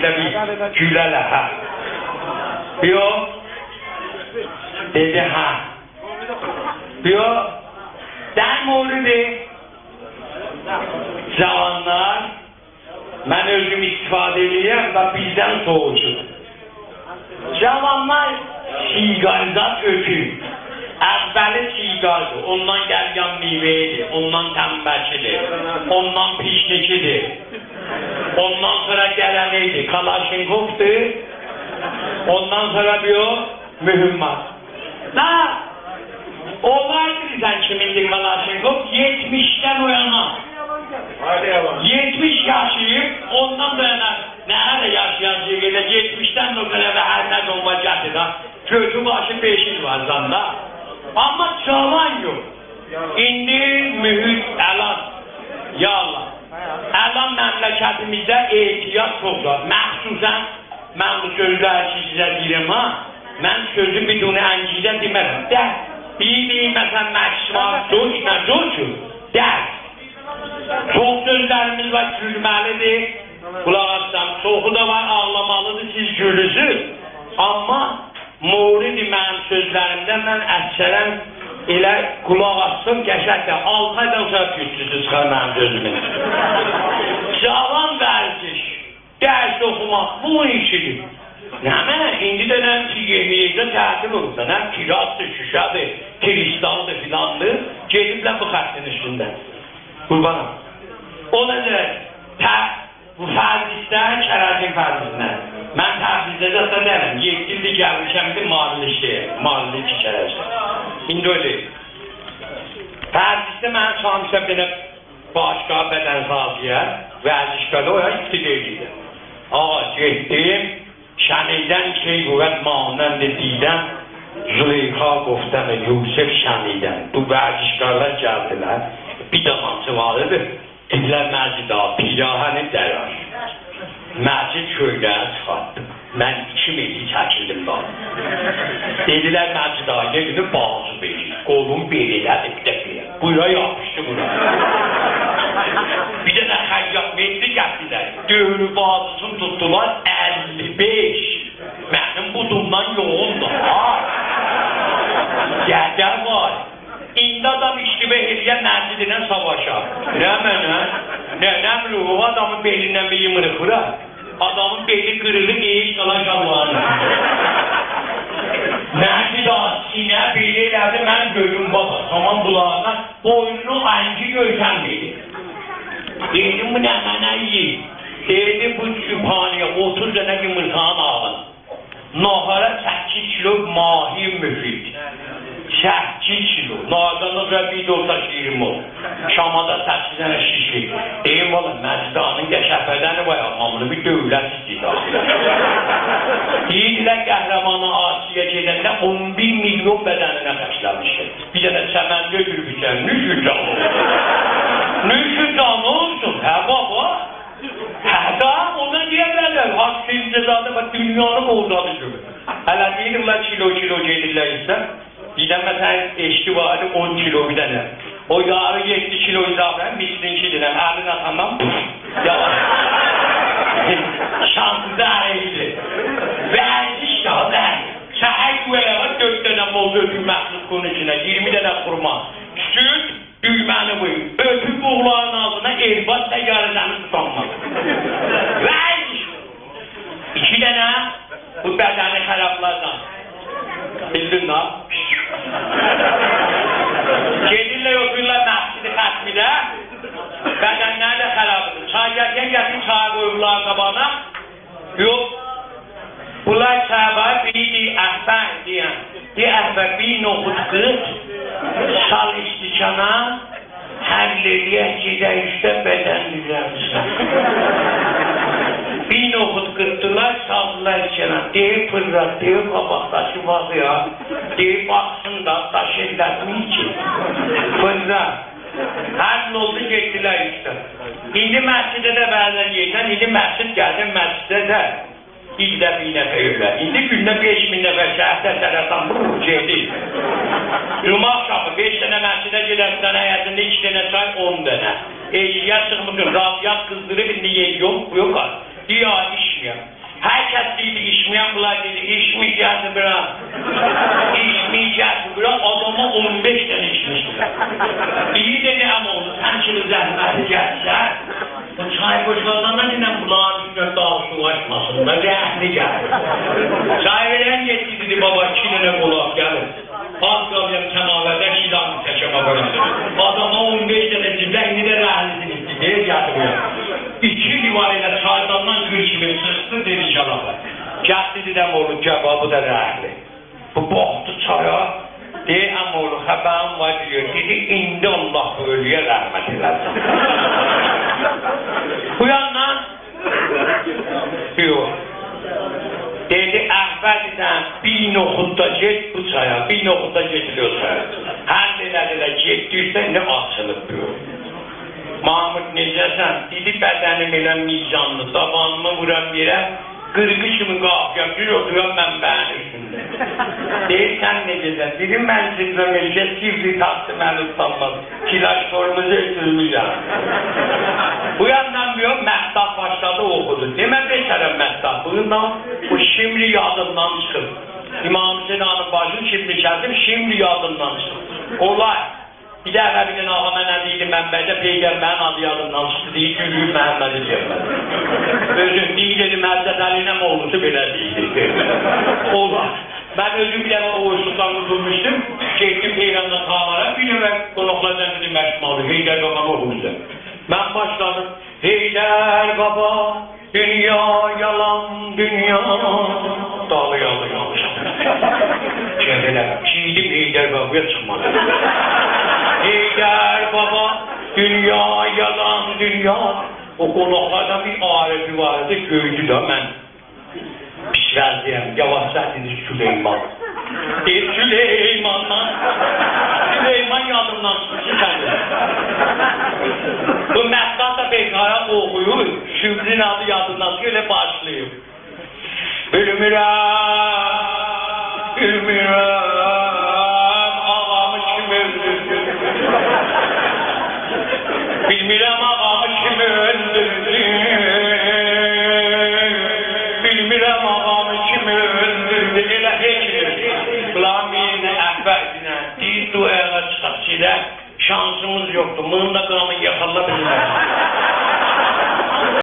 Gülələ, hə. Yox. Dedi, hə. Yox. Sən mövlüdür. Cavanlar, mən özüm istifadə edirəm və bizdən soğucur. Cavanlar siqardan ötür. Əvvəli siqardır, ondan gəlgən meyvəyidir, ondan təmbəkidir, ondan pişnikidir. Ondan sonra gələn neydi? Kalaşinkovdur. Ondan sonra bir o mühimmat. Da onlar bilirsən kimindir Kalaşinkov? 70'ten oyana. 70 yaşayıp ondan da yana nerede yaşayan şeyle 70'ten o kadar ve her ne dolmacaktı da gözü başı peşin var zanda. Ama cavan yok. İndi mühit elan. Ya Allah. Əlan məmləkətimizdə ehtiyat çoxdur. Məxsusən, mən bu sözləri sizə deyirəm ha, mən sözü biduni əngidə demərəm. Deyir, məsələn, məqsimal söz, nə sözü? Dərs. Çox sözlərimiz var, gülməlidir. Qulaq asam, çoxu da var, ağlamalıdır, siz gülüsünüz. Amma mövlid-i mənim sözlərimdə mən əksərən elə qulaq assın, qəşəkdə 6 aydan sonra küçüsü çıxar mənim sözümün. Cavan vərziş, dərs oxumaq, bu işidir. Nə mənə, indi də nəm ki, yemiyəcə tətil olursa, nəm kirazdır, şüşədir, kristaldır, filandır, gediblər bu xəttin üstündə. Qurbanım. O da bu fərzistən, kərəcin fərzistən. Mən təbrizdə də deyirəm, 7 ildir gəlmişəmdir mavillik kərəcdə. İndi öyle. Fərzistə mən çalmışam belə başqa bədənsaziyə, vərzişqədə o ya iqtideydi. Ağa, getdim, şəniydən quvvət manən dedikdən, Züleyxa qoftəm Yusuf şəniydən. Bu vərzişqələr gəldilər, bir damancı varıdır, dedilər məcid ağa, pirahəni dərər. Məcid köylərə çıxartdım. Mən 2 metri çəkildim daha. Dedilər məcid ağa, gedini bağızı verir. Qolum belilədir, bir də belə. Buyra yapışdı buna. Bir dənə xəyyat metri gəldilər. Dövrü bağızısını tutdular 55. Mənim budumdan yoğundur. Gədə var. İndi adam iştibə eləyə məcidinə savaşar. Nə mənə? Nənəm ruhu adamın belindən bir yımırıq bura. Adamın beli kırılır, eğiş kalan şalvarını. Məcid ağa, sinə beli elədi, mən görüm baba. Tamam bulağına, boynunu aynı görsənmeydi. Dedim, bu nə mənə yiyir? Dedim, bu sübhaniyə 30 dənə yumurtanı alın. Nahara 8 kilo mahi müfid. 8 kilo. Nadanı da bir dolda şiirim ol. Şamada 8 dənə şişi. Deyim oğlum, Məcidanın qəşəfədəni var ya, hamını bir dövlət istəyir. Deyirlər qəhrəmanı Asiyə gedəndə 11 milyon bədəninə xərcləmişdir. Bir dənə çəməndə ötürmüşəm, nüşü canı olsun. Nüşü canı olsun, hə baba? Hə da, ona deyə bilərlər. Haqq cezadı və dünyanın oldadı gibi. Hələ deyirlər kilo gedirlər isə. Bir də məsələn, eşki vardı 10 kilo bir dənə. O yarı 7 kilo izafən, mislinki deyiləm, əlin atandan yavaş. Şansıda əyildi. Vərziş da, səhər güvəyə 4 dənə moz ötür məxsus qonun içinə, 20 dənə xurma, süt, düyməni buyur. Ötür buğuların altına, elbaz da yarıdanı tutanmaz. Vərziş! 2 dənə bu bədəni xərablardan. Bildin lan? Gedirlər otururlar məscid-i xətmidə, bədənləri də xərabıdır. Çay gətirin çaya qoyurlar qabağına. Yox, bunlar çaya biri deyir, əhbər deyən. Deyir, əhbər bir noxud qıt, sal istikana, həlleliyək gedə üstə bədən düzəlmişlər. Bir noxud qırtdılar, saldılar içələ. Deyir, pırrat, deyir, qabaqdaşı vaxı ya. Deyir, baxsın da, daş elləsin ki. Pırrat. Həll oldu, getdilər üstə. İndi məscidə də bəzən yeyən, indi məscid gəldi, məscidə də ildə 1 nəfər ölər. İndi gündə 5000 nəfər şəhətdə sərətan gedir. Cuma axşamı 5 dənə məscidə gedərsən, həyətində 2 dənə çay, 10 dənə. Eşiyə çıxmışım, rafiyyat qızdırıb, indi yer yox, bu yox. Diya iş kişiyim. Herkes dedi içmeyen bunlar dedi. İçmeyeceğiz bırak. İçmeyeceğiz bırak. Adama 15 tane içmişler. İyi dedi ama onu sen şimdi zəhməti gəlsən. Bu çay boşalana dinlen bulağın üstüne dağ su açmasın da rəhli gəlir. Çay veren getdi dedi baba 2 dənə bulaq gəlir. Az qalıyan kəmavədə şidanı təşəmə bırakır. Adama 15 tane ciblə indi də rəhlisini istəyir gətirməyəm. 2 divar ilə çaydandan gül kimi çıxdı dedi şalabı. Gəldi dedəm oğlum cevabı da rəhli. Bu baxdı çaya. Deyir əmoğlu xəbərim var diyor. Dedi indi Allah bu ölüyə rəhmət eləsin. Bu yandan diyor. Dedi əvvəldən bir noxudda get bu çaya. Bir noxudda getiliyor çaya. Həll elədilər getdirsə ne açılıb diyor. Mahmud necəsən? Dedi bədənim elə mizanlı. Dabanımı vuran yerə. Qırğı kimi qalxıyan bir oturan mənbənin üstündə. Deyir, sən necəsən? Dedim, mən sizə melkə sivri taxtı məni utanmaz. Kilaş formuzu ötürmüşəm. Bu yandan bir Məhdab başladı oxudu. Demə beşərəm Məhdab. Bundan bu şimdi yadımdan çıxır. İmam Sinan'ın başını şimdi kəsim, şimdi yadımdan çıxır. Olay. Bir də Ərəbinin ağa mənə deyildi, mənbəcə Peyğəmbərin adı yadımdan çıxdı deyil, Gülgül Məhəmmədi deyilmədi. Özüm deyil dedim, Həzrət Əlinəm oğlusu belə deyildi. Olar. Mən özüm bir dəfə oğuzluqdan uzulmuşdum, getdim Peyğəmbərin ağalara, bir dəfə qonaqlardan dedim, məşmalı, Heydər Qabanı oxumuşdum. Mən başladım, Heydər Qaba, dünya yalan, dünya, dalı yalmışam. Şəhələ, çiğdim Heydər Qabaya çıxmadı. Heydər Baba, dünya yalan, dünya. O qonaqlardan bir arifi vardı, gördü da mən pis vəzdiyəm, yavaşca dedi Süleyman. Deyir Süleymandan, Süleyman yadımdan çıxdı səndə. Bu Məhdab da bekara oxuyur, Şübrin adı yadımdan çıxır, elə başlayıb. Bilmirəm, bilmirəm, ağamı kim öldürdü? Bilmirəm ağamı kim öldürdü? Bilmirəm ağamı kim öldürdü? Elə heç Ulan birini əhvəzinə, deyir duaya çıxaq silə, şansımız yoxdur, bunun da qanı yaxalla bilmir.